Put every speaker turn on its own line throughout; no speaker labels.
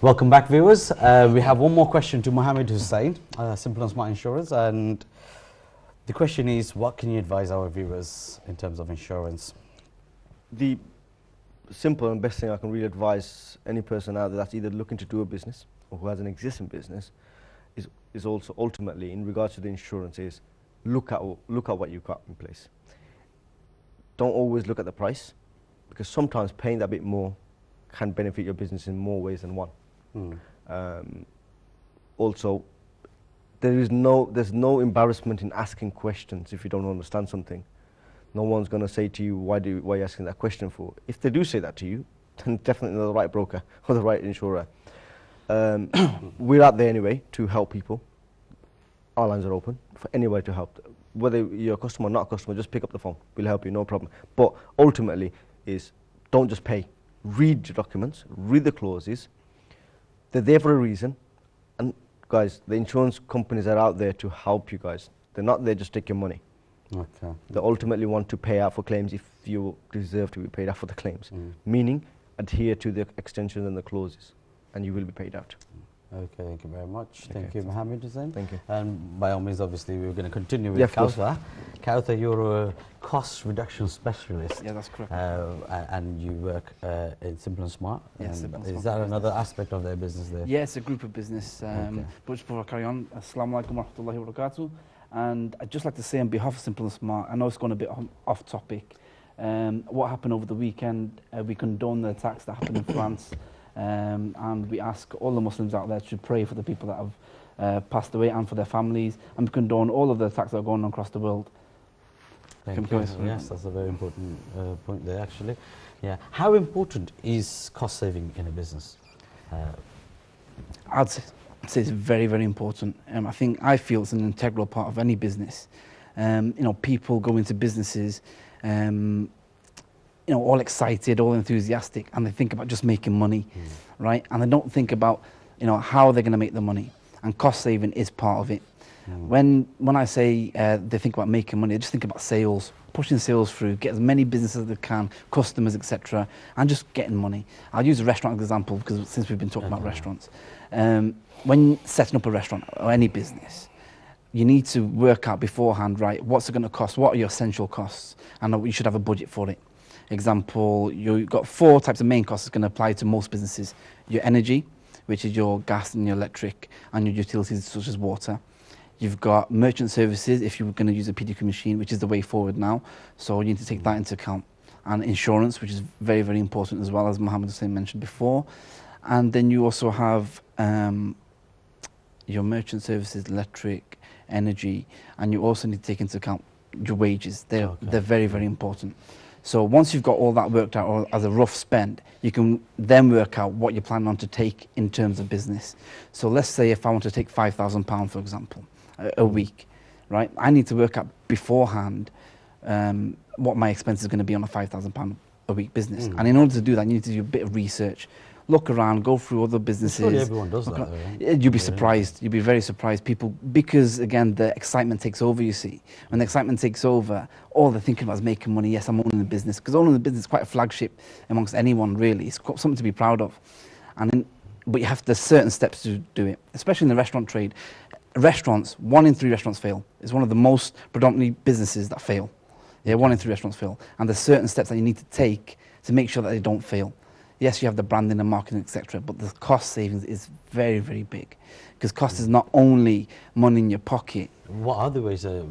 Welcome back, viewers. We have one more question to Mohammed Hussain, Simple and Smart Insurance, and the question is, what can you advise our viewers in terms of insurance?
The simple and best thing I can really advise any person out there that's either looking to do a business or who has an existing business is also ultimately, in regards to the insurance, is look at what you've got in place. Don't always look at the price, because sometimes paying that bit more can benefit your business in more ways than one. Also, there's no embarrassment in asking questions if you don't understand something. No one's going to say to you, why are you asking that question for? If they do say that to you, then definitely they're the right broker or the right insurer. We're out there anyway to help people. Our lines are open for anybody to help. Whether you're a customer or not a customer, just pick up the phone. We'll help you, no problem. But ultimately is, don't just pay. Read your documents, read the clauses. They're there for a reason. And guys, the insurance companies are out there to help you guys. They're not there just to take your money.
Okay.
They ultimately want to pay out for claims if you deserve to be paid out for the claims. Meaning, adhere to the extensions and the clauses, and you will be paid out.
Okay, thank you very much.
Okay.
Thank you, Mohammed Hussain.
Thank you.
And by all means, obviously, we're going to continue with
Yeah, of course.
Kauthar. Kauthar, you're a cost reduction specialist.
Yeah, that's correct.
And you work in Simple and Smart.
Yes, Simple and
is
Smart
that another
business.
aspect of their business there?
Yeah, it's a group of business.
Okay.
But just before I carry on, Assalamu alaikum wa rahmatullahi wa barakatuh. And I'd just like to say on behalf of Simple and Smart, I know it's gone a bit off topic. What happened over the weekend, we condone the attacks that happened in France. And we ask all the Muslims out there to pray for the people that have passed away and for their families. And we condone all of the attacks that are going on across the world.
Thank you. Yes, that's a very important point there, actually. Yeah. How important is cost saving in a business?
I'd say it's very, very important. I feel it's an integral part of any business. People go into businesses, all excited, all enthusiastic, and they think about just making money, right? And they don't think about, how they're going to make the money. And cost saving is part of it. When I say they think about making money, they just think about sales, pushing sales through, get as many businesses as they can, customers, etc., and just getting money. I'll use a restaurant example because since we've been talking about restaurants, when setting up a restaurant or any business, you need to work out beforehand, right? What's it going to cost? What are your essential costs? And you should have a budget for it. Example, you've got 4 types of main costs that's going to apply to most businesses. Your energy, which is your gas and your electric, and your utilities such as water. You've got merchant services if you're going to use a PDQ machine, which is the way forward now. So you need to take that into account. And insurance, which is very, very important as well, as Mohammed Hussain mentioned before. And then you also have your merchant services, electric, energy, and you also need to take into account your wages. They're very, very important. So once you've got all that worked out, or as a rough spend, you can then work out what you're planning on to take in terms of business. So let's say if I want to take £5,000, for example, a week, right? I need to work out beforehand what my expense is going to be on a £5,000 a week business. And in order to do that, you need to do a bit of research. Look around, go through other businesses.
Surely everyone does that, though, right?
You'd be surprised. You'd be very surprised. People, because again, the excitement takes over, you see. When the excitement takes over, all they're thinking about is making money. Yes, I'm owning the business. Because owning the business is quite a flagship amongst anyone, really. It's something to be proud of. But there's certain steps to do it, especially in the restaurant trade. Restaurants, 1 in 3 restaurants fail. It's one of the most predominantly businesses that fail. Yeah, 1 in 3 restaurants fail. And there's certain steps that you need to take to make sure that they don't fail. Yes, you have the branding and marketing, etc., but the cost savings is very, very big. Because cost is not only money in your pocket.
What other ways a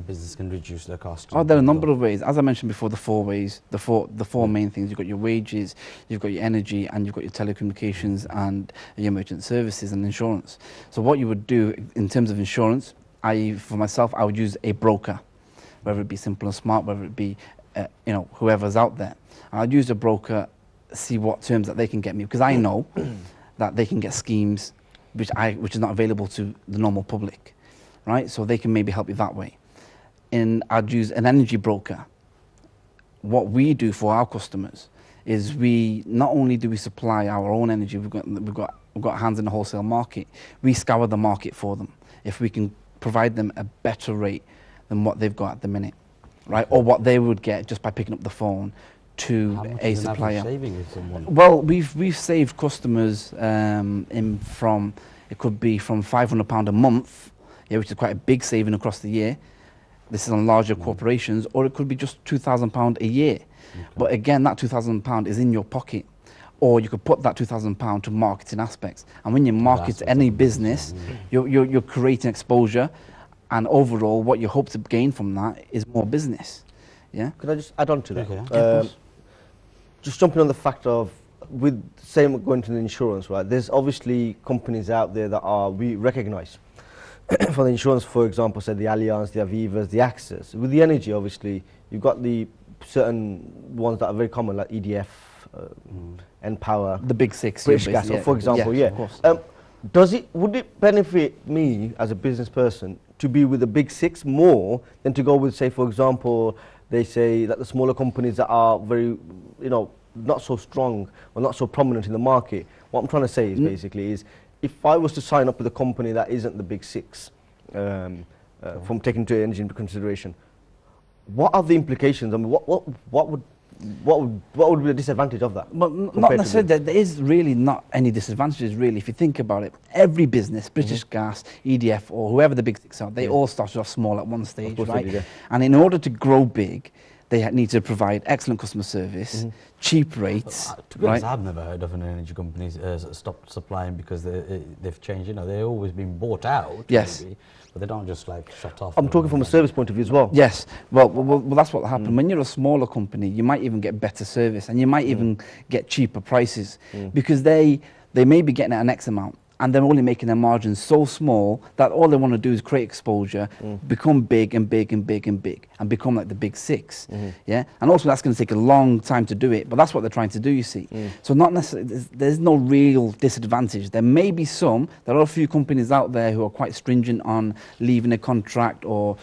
business can reduce their cost?
Oh, there are a number of ways. As I mentioned before, the 4 ways, the four main things. You've got your wages, you've got your energy, and you've got your telecommunications and your merchant services and insurance. So what you would do in terms of insurance, for myself, I would use a broker, whether it be Simple and Smart, whether it be whoever's out there. I'd use a broker, see what terms that they can get me, because I know that they can get schemes which is not available to the normal public, right? So they can maybe help you that way. And I'd use an energy broker. What we do for our customers is we not only do we supply our own energy, we've got hands in the wholesale market. We scour the market for them if we can provide them a better rate than what they've got at the minute, right? Or what they would get just by picking up the phone to
How much
a
is an average
supplier.
saving with someone?
Well, we've saved customers from, it could be from £500 a month, yeah, which is quite a big saving across the year. This is on larger corporations, or it could be just £2,000 a year. But again, that £2,000 is in your pocket, or you could put that £2,000 to marketing aspects. And when you market
what
any
I'm
business, you're creating exposure, and overall, what you hope to gain from that is more business. Yeah.
Could I just add on to that?
Okay.
Yeah, of course.
Just jumping on the fact of, with same going to the insurance, right? There's obviously companies out there that we recognise. For the insurance, for example, say the Allianz, the Avivas, the AXAs. With the energy, obviously, you've got the certain ones that are very common, like EDF, Npower,
The big six.
British
yeah,
Gas,
basically,
for example, yeah.
Of course.
Would it benefit me as a business person to be with the big six more than to go with, say, for example, they say that the smaller companies that are very, not so strong or not so prominent in the market? What I'm trying to say is basically is, if I was to sign up with a company that isn't the big six, from taking energy into consideration, what are the implications? I mean, what would be the disadvantage of that?
But not
compared to
necessarily. There is really not any disadvantages, really. If you think about it, every business, British Gas, EDF, or whoever the big six are, they all started off small at one stage,
course they
right?
did, yeah.
And in order to grow big, they need to provide excellent customer service, cheap rates,
To be honest,
right?
I've never heard of an energy company stopped supplying because they've changed. They've always been bought out.
Yes.
Maybe, but they don't just like shut off.
I'm talking from a service point of view as well.
Yes, well, that's what happened. When you're a smaller company, you might even get better service, and you might even get cheaper prices, because they may be getting at an X amount, and they're only making their margins so small that all they want to do is create exposure, become big and big and big and big, and become like the big six. Yeah, and also that's going to take a long time to do it, but that's what they're trying to do, you see. So not necessarily, there's no real disadvantage. There may be some. There are a few companies out there who are quite stringent on leaving a contract or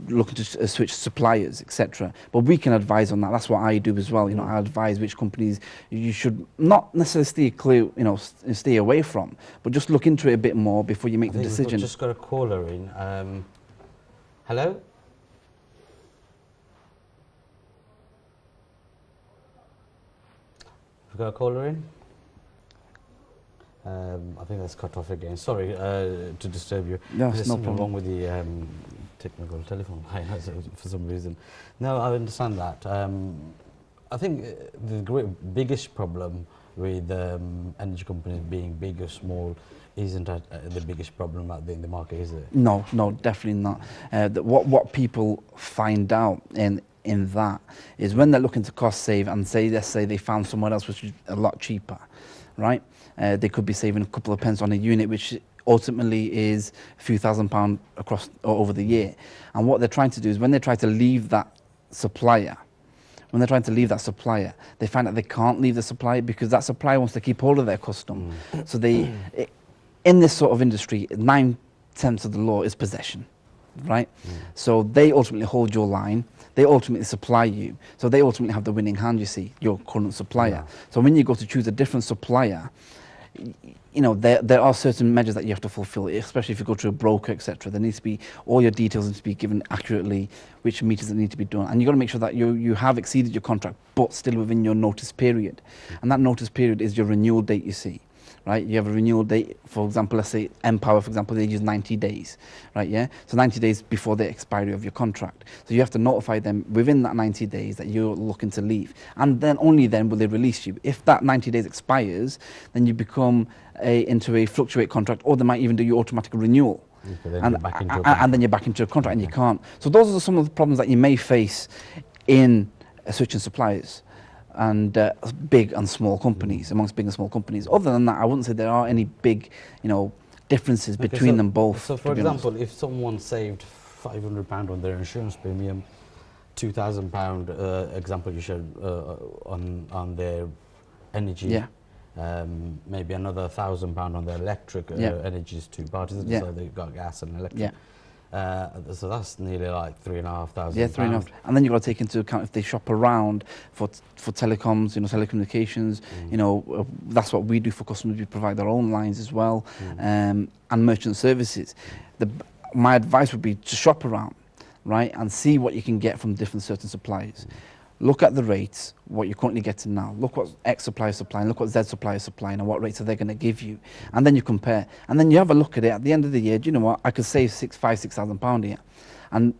looking to switch suppliers, etc. But we can advise on that. That's what I do as well. I advise which companies you should not necessarily stay clear, stay away from, but just look into it a bit more before you make the decision.
We've just got a caller in. Hello? We've got a caller in. I think that's cut off again. Sorry to disturb you.
No,
There's
no
something
problem.
wrong with the technical telephone line for some reason. No, I understand that. I think the biggest problem with energy companies being big or small isn't the biggest problem out there in the market, is it?
No, definitely not. What people find out in that is when they're looking to cost save and let's say they found somewhere else which is a lot cheaper, right? They could be saving a couple of pence on a unit, which ultimately is a few £1,000s across or over the year. And what they're trying to do is when they try to leave that supplier, they find that they can't leave the supplier because that supplier wants to keep hold of their custom. So in this sort of industry, 9/10 of the law is possession, right? So they ultimately hold your line. They ultimately supply you. So they ultimately have the winning hand, you see, your current supplier. So when you go to choose a different supplier, there are certain measures that you have to fulfill, especially if you go to a broker, etc. There needs to be, all your details need to be given accurately, which meters that need to be done. And you've got to make sure that you have exceeded your contract, but still within your notice period. And that notice period is your renewal date, you see. Right, you have a renewal date, for example, let's say Npower, for example, they use 90 days, right, yeah? So 90 days before the expiry of your contract. So you have to notify them within that 90 days that you're looking to leave. And then only then will they release you. If that 90 days expires, then you become into a fluctuate contract, or they might even do your automatic renewal. And then you're back into a contract, and you can't. So those are some of the problems that you may face in switching suppliers. And big and small companies, amongst big and small companies. Other than that, I wouldn't say there are any big, differences between them both.
So, for example, if someone saved £500 on their insurance premium, £2,000 example you showed on their energy, maybe another £1,000 on their electric. Energy is two parties, so they've got gas and electric. So that's nearly like £3,500.
Yeah, £3,500. And then you've got to take into account if they shop around for telecoms, telecommunications. That's what we do for customers. We provide our own lines as well, and merchant services. My advice would be to shop around, right, and see what you can get from different certain suppliers. look at the rates, what you're currently getting now, look what X supplier is supplying, look what Z supplier is supplying, and what rates are they going to give you, and then you compare, and then you have a look at it. At the end of the year, do you know what? I could save £6,000 here, and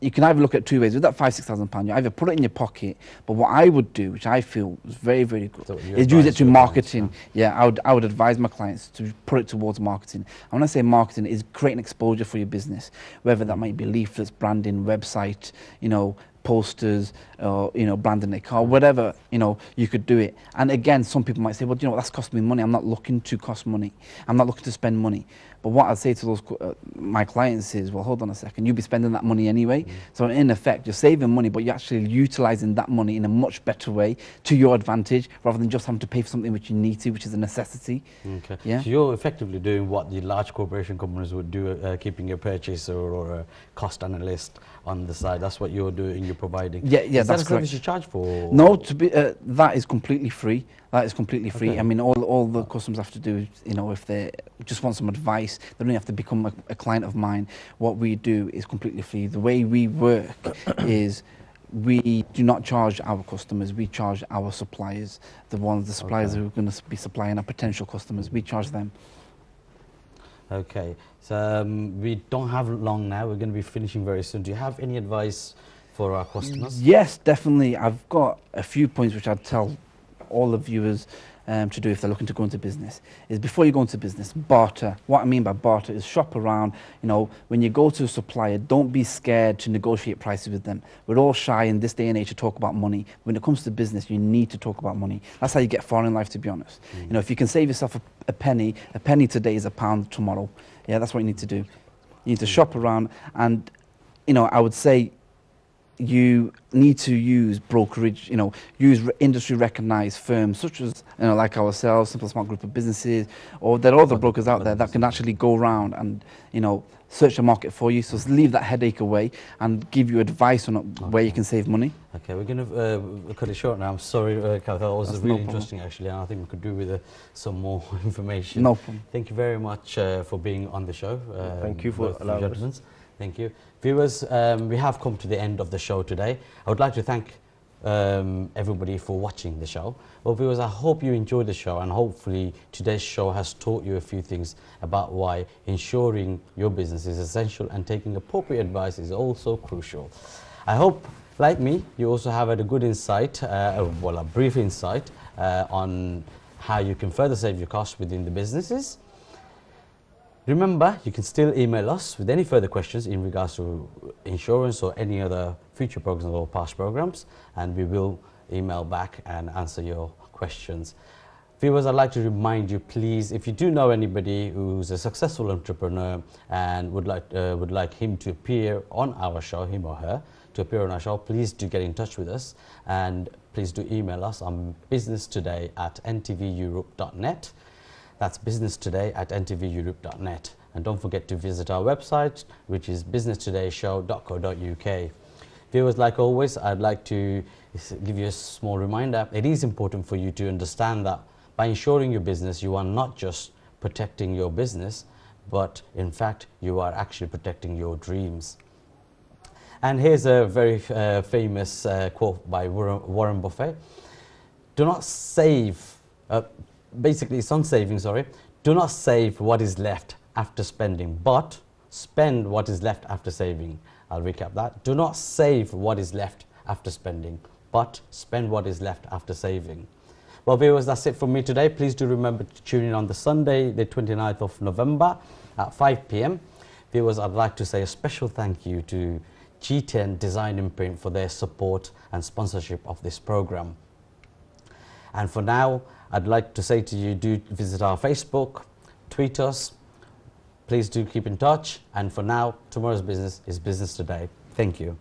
you can either look at two ways. With that £6,000, you either put it in your pocket, but what I would do, which I feel is very, very good,
So you
is use it
advise
to
your
marketing.
clients,
Yeah, I would advise my clients to put it towards marketing. And when I say marketing, is creating exposure for your business, whether that might be leaflets, branding, website, you know, posters, or you know, branding a car, whatever, you know, you could do it. And again, some people might say, well, you know what, that's costing me money. I'm not looking to cost money. I'm not looking to spend money. But what I'd say to those my clients is, well, hold on a second, you'll be spending that money anyway. So in effect, you're saving money, but you're actually utilizing that money in a much better way to your advantage, rather than just having to pay for something which you need to, which is a necessity.
Okay.
Yeah.
So you're effectively doing what the large corporation companies would do, keeping a purchaser or a cost analyst on the side. That's what you're doing. You're providing.
Yeah,
Is
that's
that a
correct.
service you charge for?
No, to be that is completely free. That is completely free.
Okay.
I mean, all the customers have to do is, you know, if they just want some advice, they don't have to become a client of mine. What we do is completely free. The way we work is we do not charge our customers. We charge our suppliers, the suppliers
Okay.
who are going to be supplying our potential customers. We charge them.
Okay. So we don't have long now. We're going to be finishing very soon. Do you have any advice for our customers?
Yes, definitely. I've got a few points which I'd tell all the viewers to do if they're looking to go into business. Is before you go into business, barter. What I mean by barter is shop around. You know, when you go to a supplier, don't be scared to negotiate prices with them. We're all shy in this day and age to talk about money. When it comes to business, you need to talk about money. That's how you get far in life, to be honest. You know, if you can save yourself a penny today is a pound tomorrow. Yeah, that's what you need to do. You need to shop around, and you know, I would say you need to use brokerage, you know, use industry recognized firms such as, you know, like ourselves, Simple Smart Group of Businesses, or there are other brokers out there that can actually go around and, you know, search the market for you. So leave that headache away and give you advice on where you can save money.
Okay, we're going to cut it short now. I'm sorry, Khaled, that was
That's
really
no problem.
interesting actually, and I think we could do with some more information.
No problem.
Thank you very much for being on the show.
Thank you for
both
allowing us.
gentlemen. Thank you. Viewers, we have come to the end of the show today. I would like to thank everybody for watching the show. Well, viewers, I hope you enjoyed the show, and hopefully today's show has taught you a few things about why insuring your business is essential and taking appropriate advice is also crucial. I hope, like me, you also have had a good insight, well, a brief insight on how you can further save your costs within the businesses. Remember, you can still email us with any further questions in regards to insurance or any other future programs or past programs, and we will email back and answer your questions. Viewers, I'd like to remind you, please, if you do know anybody who's a successful entrepreneur and would like him to appear on our show, him or her, to appear on our show, please do get in touch with us, and please do email us on businesstoday@ntveurope.net. That's businesstoday@ntveurope.net. And don't forget to visit our website, which is businesstodayshow.co.uk. Viewers, like always, I'd like to give you a small reminder. It is important for you to understand that by insuring your business, you are not just protecting your business, but in fact, you are actually protecting your dreams. And here's a very famous quote by Warren Buffett. Do not save, basically it's on saving, sorry. Do not save what is left after spending, but spend what is left after saving. I'll recap that. Do not save what is left after spending, but spend what is left after saving. Well, viewers, that's it from me today. Please do remember to tune in on the Sunday, the 29th of November at 5 p.m. Viewers, I'd like to say a special thank you to G10 Design Imprint for their support and sponsorship of this program. And for now, I'd like to say to you, do visit our Facebook, tweet us, please do keep in touch. And for now, tomorrow's business is business today. Thank you.